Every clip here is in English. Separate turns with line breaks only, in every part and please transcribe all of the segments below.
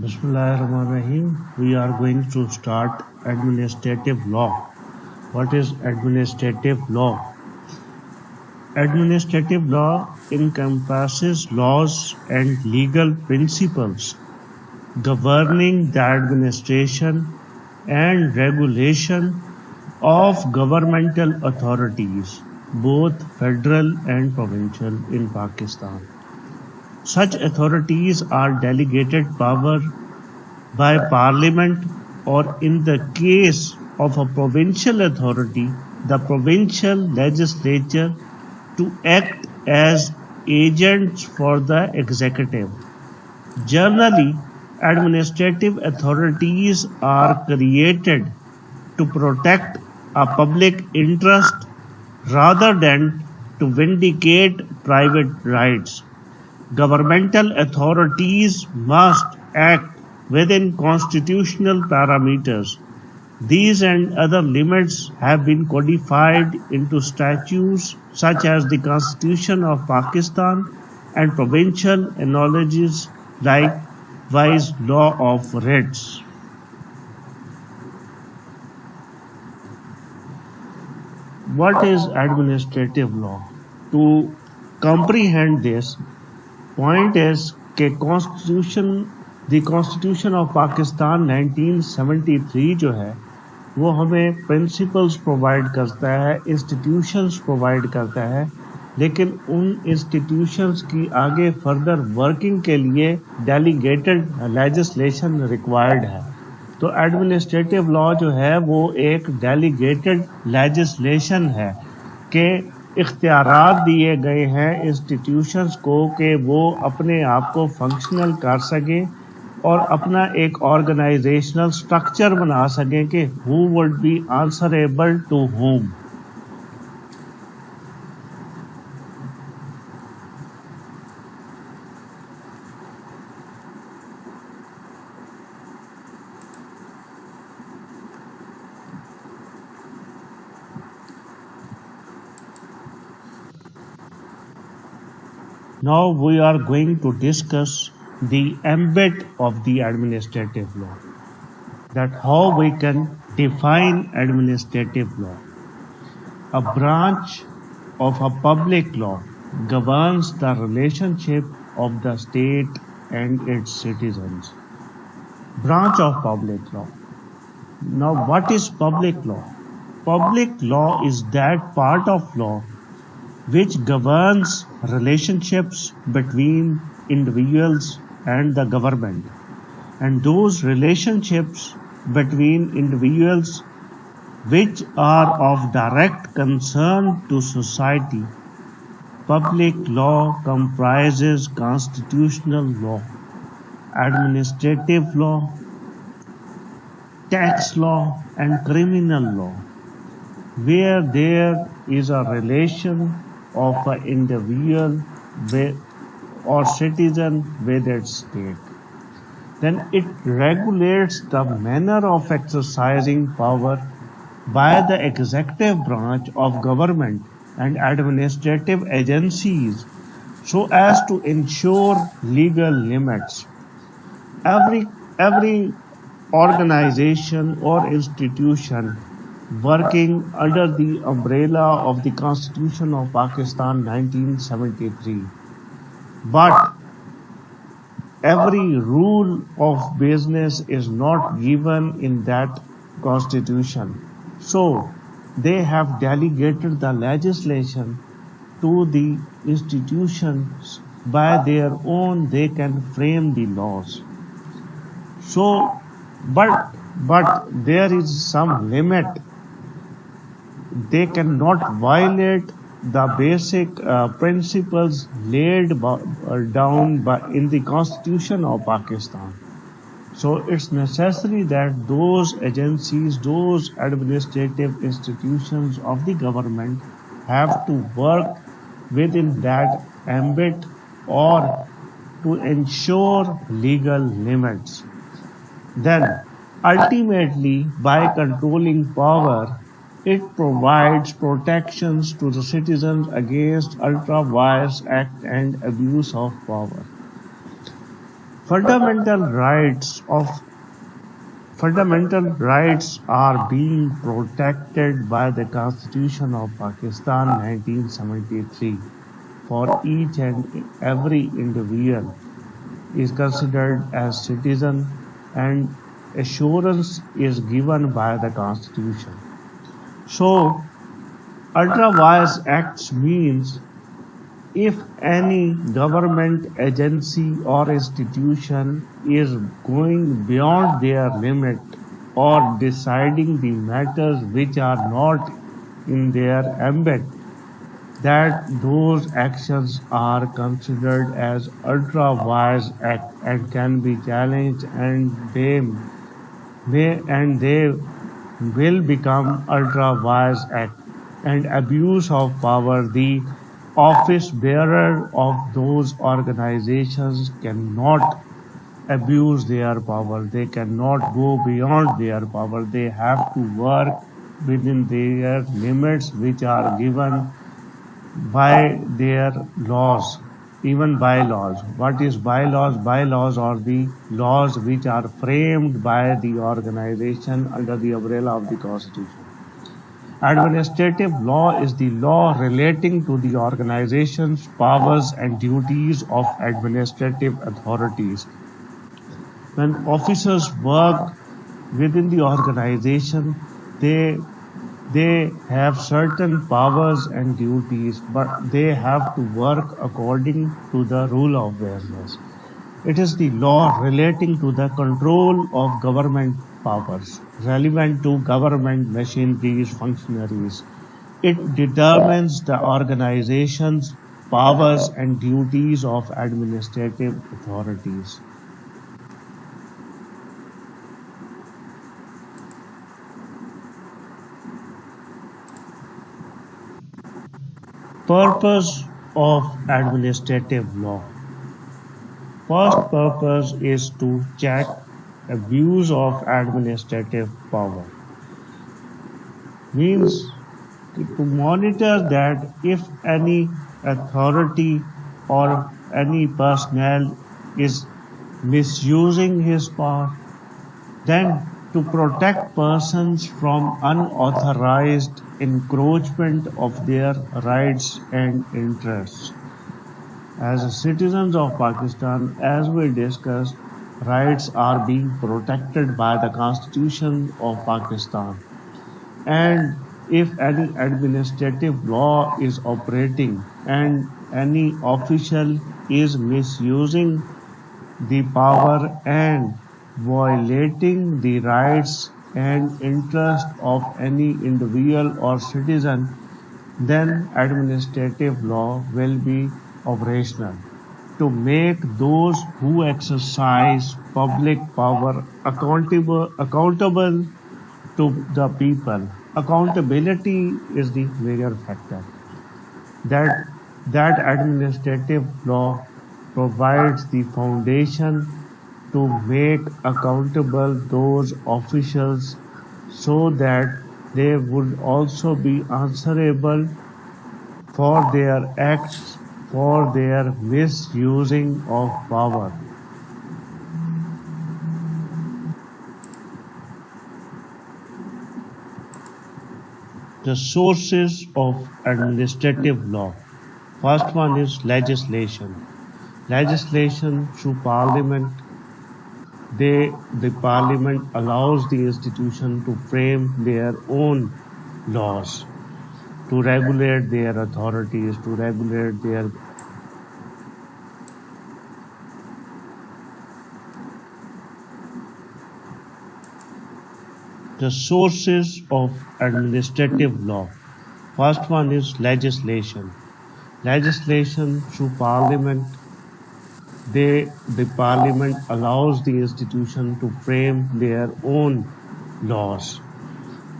Bismillahirrahmanirrahim. We are going to start administrative law. What is administrative law? Administrative law encompasses laws and legal principles governing the administration and regulation of governmental authorities, both federal and provincial in Pakistan. Such authorities are delegated power by Parliament, or in the case of a provincial authority, the provincial legislature, to act as agents for the executive. Generally, administrative authorities are created to protect a public interest rather than to vindicate private rights. Governmental authorities must act within constitutional parameters. These and other limits have been codified into statutes such as the Constitution of Pakistan and provincial analogies likewise law of writs. What is administrative law? To comprehend this, point is कि the Constitution of Pakistan 1973 जो है वो हमें principles provide करता है, institutions provide करता है, लेकिन उन इंस्टीट्यूशंस की आगे फर्दर वर्किंग के लिए डेलीगेटेड लेजिस्लेशन रिक्वायर्ड है. तो एडमिनिस्ट्रेटिव लॉ जो है वो एक डेलीगेटेड लेजिस्लेशन है कि इख्तियारात दिए गए हैं इंस्टीट्यूशंस को कि वो अपने आप को फंक्शनल कर सकें और अपना एक ऑर्गेनाइजेशनल स्ट्रक्चर बना सकें कि who would be answerable to whom. Now we are going to discuss the ambit of the administrative law, that how we can define administrative law. A branch of a public law governs the relationship of the state and its citizens. Branch of public law. Now what is public law? Public law is that part of law which governs relationships between individuals and the government, and those relationships between individuals which are of direct concern to society. Public law comprises constitutional law, administrative law, tax law, and criminal law, where there is a relation of an individual or citizen with its state. Then it regulates the manner of exercising power by the executive branch of government and administrative agencies so as to ensure legal limits. Every organization or institution working under the umbrella of the Constitution of Pakistan 1973. But every rule of business is not given in that constitution. So they have delegated the legislation to the institutions. By their own they can frame the laws. So but there is some limit. They cannot violate the basic principles laid down in the Constitution of Pakistan. So it's necessary that those agencies, those administrative institutions of the government have to work within that ambit or to ensure legal limits. Then ultimately, by controlling power, it provides protections to the citizens against ultra-vires act and abuse of power. Fundamental rights of Fundamental rights are being protected by the Constitution of Pakistan 1973. For each and every individual is considered as citizen, and assurance is given by the Constitution. So, ultra vires acts means if any government agency or institution is going beyond their limit or deciding the matters which are not in their ambit, that those actions are considered as ultra vires act and can be challenged, and they will become ultra vires act. And abuse of power, the office bearer of those organizations cannot abuse their power. They cannot go beyond their power. They have to work within their limits which are given by their laws, even bylaws. What is bylaws? Bylaws are the laws which are framed by the organization under the umbrella of the Constitution. Administrative law is the law relating to the organization's powers and duties of administrative authorities. When officers work within the organization, they they have certain powers and duties, but they have to work according to the rule of business. It is the law relating to the control of government powers, relevant to government machineries, functionaries. It determines the organization's powers and duties of administrative authorities. Purpose of administrative law. First purpose is to check abuse of administrative power. Means to monitor that if any authority or any personnel is misusing his power, then to protect persons from unauthorized encroachment of their rights and interests. As citizens of Pakistan, as we discussed, rights are being protected by the Constitution of Pakistan. And if any administrative law is operating and any official is misusing the power and violating the rights and interest of any individual or citizen, then administrative law will be operational to make those who exercise public power accountable to the people. Accountability is the major factor. That that administrative law provides the foundation to make accountable those officials so that they would also be answerable for their acts, for their misusing of power. The sources of administrative law. First one is legislation. Legislation through parliament. The parliament allows the institution to frame their own laws, to regulate their authorities, to regulate their. The sources of administrative law. First one is legislation. Legislation through parliament. The parliament allows the institution to frame their own laws,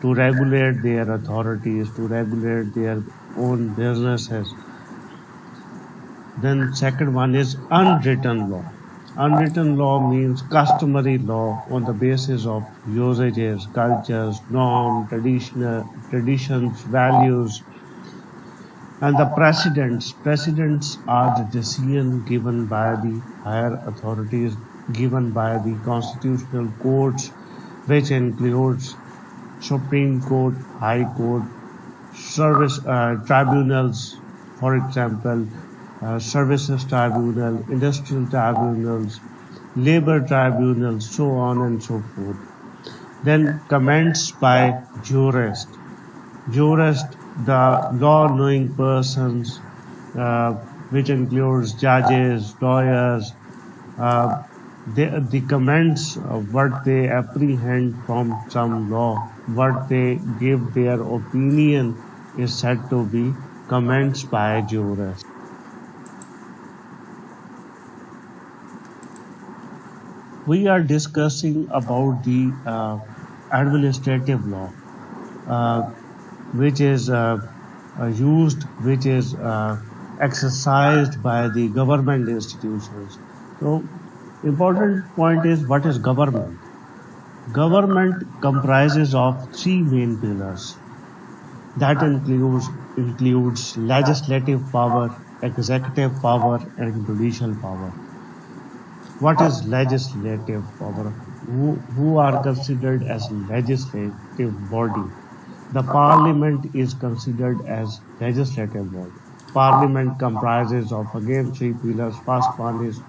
to regulate their authorities, to regulate their own businesses. Then second one is unwritten law. Unwritten law means customary law on the basis of usages, cultures, norms, traditions, values, and the precedents. Precedents are the decision given by the higher authorities given by the constitutional courts, which includes Supreme Court, High Court, service tribunals, for example, services tribunal, industrial tribunals, labor tribunals, so on and so forth. Then comments by jurists. Jurists, the law-knowing persons, uh, which includes judges, lawyers, uh, the comments of what they apprehend from some law, what they give their opinion is said to be comments by jurists. We are discussing about the administrative law, uh, which is which is exercised by the government institutions. So, important point is what is government? Government comprises of three main pillars. That includes legislative power, executive power, and judicial power. What is legislative power? Who are considered as legislative body? The parliament is considered as legislative body. Parliament comprises of again three pillars. First one is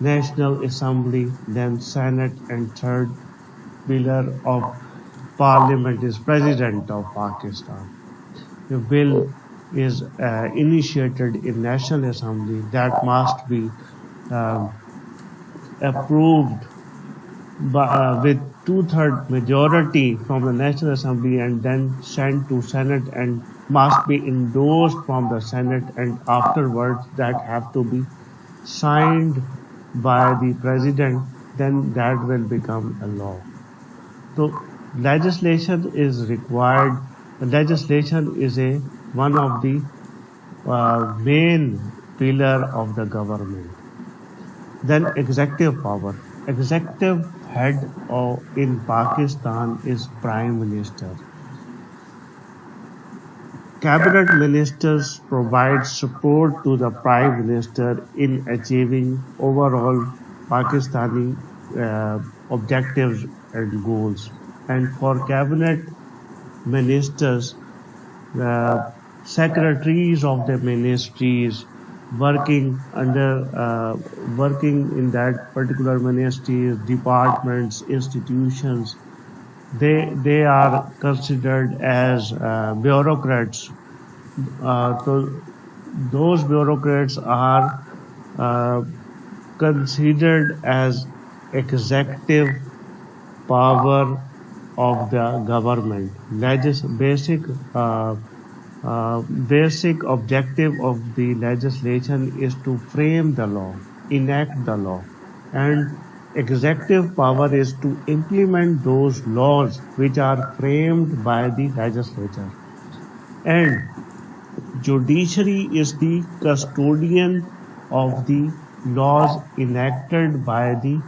National Assembly, then Senate, and third pillar of Parliament is President of Pakistan. The bill is initiated in National Assembly that must be um, approved with two-third majority from the National Assembly and then sent to Senate and must be endorsed from the Senate, and afterwards that have to be signed by the President, then that will become a law. So legislation is required. Legislation is a one of the main pillar of the government. Then executive power. Executive head in Pakistan is Prime Minister. Cabinet ministers provide support to the Prime Minister in achieving overall Pakistani objectives and goals. And for cabinet ministers, secretaries of the ministries working working in that particular ministries, departments, institutions, they are considered as bureaucrats. So those bureaucrats are uh, considered as executive power of the government. Basic basic objective of the legislation is to frame the law, enact the law, and executive power is to implement those laws which are framed by the legislature. And judiciary is the custodian of the laws enacted by the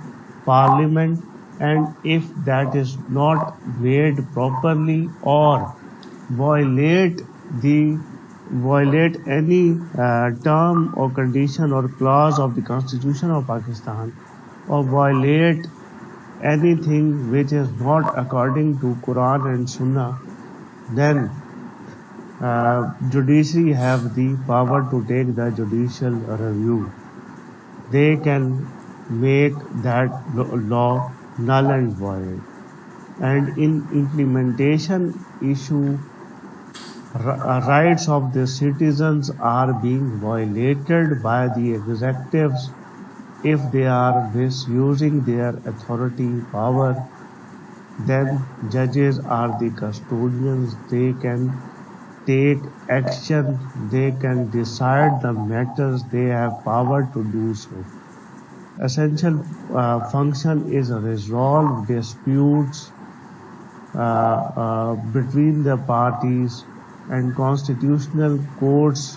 parliament, and if that is not made properly or violate the violate any term or condition or clause of the Constitution of Pakistan, or violate anything which is not according to Quran and Sunnah, then judiciary have the power to take the judicial review. They can make that law null and void. And in implementation issue, rights of the citizens are being violated by the executives if they are misusing their authority power. Then judges are the custodians. They can take action. They can decide the matters. They have power to do so. Essential function is resolve disputes between the parties, and constitutional courts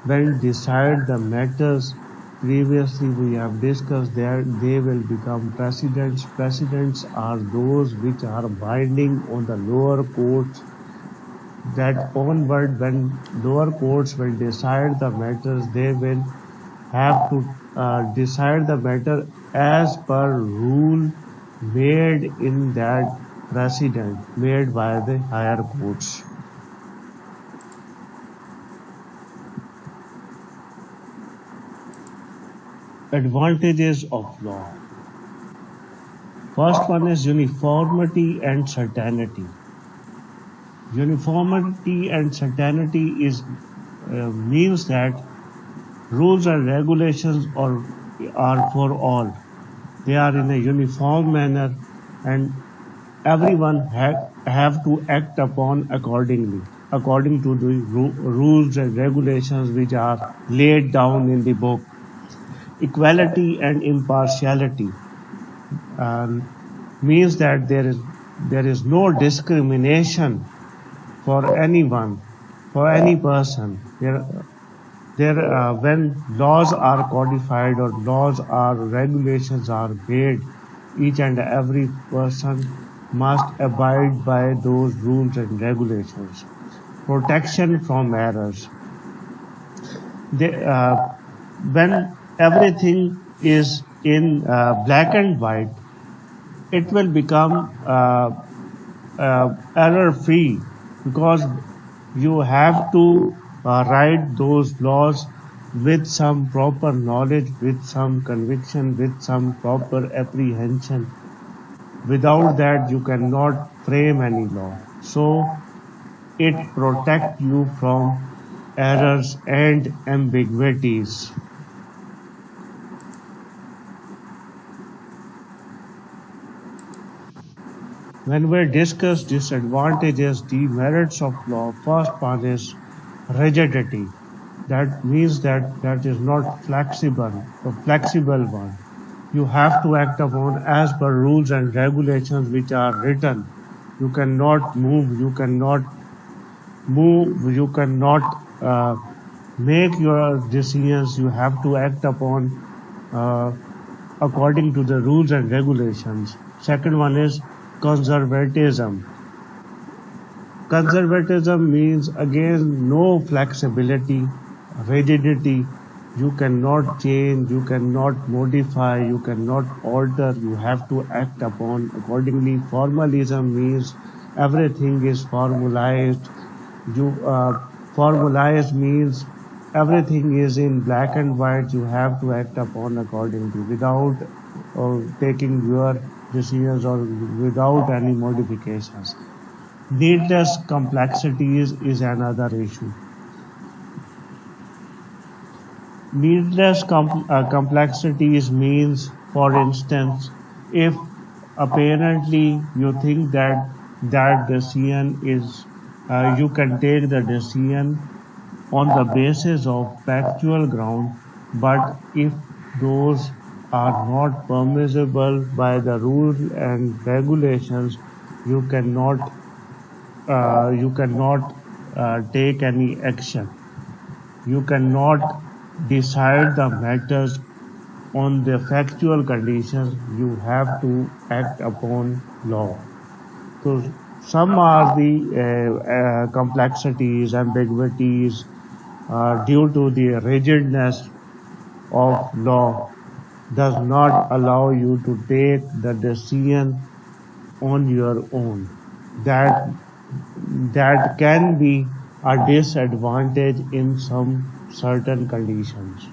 when decide the matters. Previously we have discussed that they will become precedents. Precedents are those which are binding on the lower courts, that onward when lower courts will decide the matters, they will have to decide the matter as per rule made in that precedent made by the higher courts. Advantages of law. First one is uniformity and certainty. Uniformity and certainty means that rules and regulations are for all. They are in a uniform manner, and everyone have to act upon accordingly, according to the rules and regulations which are laid down in the book. Equality and impartiality means that there is no discrimination for anyone, for any person. When laws are codified or laws or regulations are made, each and every person must abide by those rules and regulations. Protection from errors. When everything is in black and white, it will become error free, because you have to write those laws with some proper knowledge, with some conviction, with some proper apprehension. Without that, you cannot frame any law. So it protects you from errors and ambiguities. When we discuss disadvantages, demerits of law, first one is rigidity. That means that is not flexible, a flexible one. You have to act upon as per rules and regulations which are written. You cannot move, you cannot make your decisions. You have to act upon uh, according to the rules and regulations. Second one is conservatism. Conservatism means again no flexibility, rigidity. You cannot change, you cannot modify, you cannot alter. You have to act upon accordingly. Formalism means everything is formalized. Formalized means everything is in black and white. You have to act upon accordingly without taking your decisions or without any modifications. Needless complexities is another issue. Needless complexities means, for instance, if apparently you think that decision is, you can take the decision on the basis of factual ground, but if those are not permissible by the rules and regulations, you cannot take any action. You cannot decide the matters on the factual conditions. You have to act upon law. So some are the complexities, ambiguities due to the rigidness of law does not allow you to take the decision on your own. That can be a disadvantage in some certain conditions.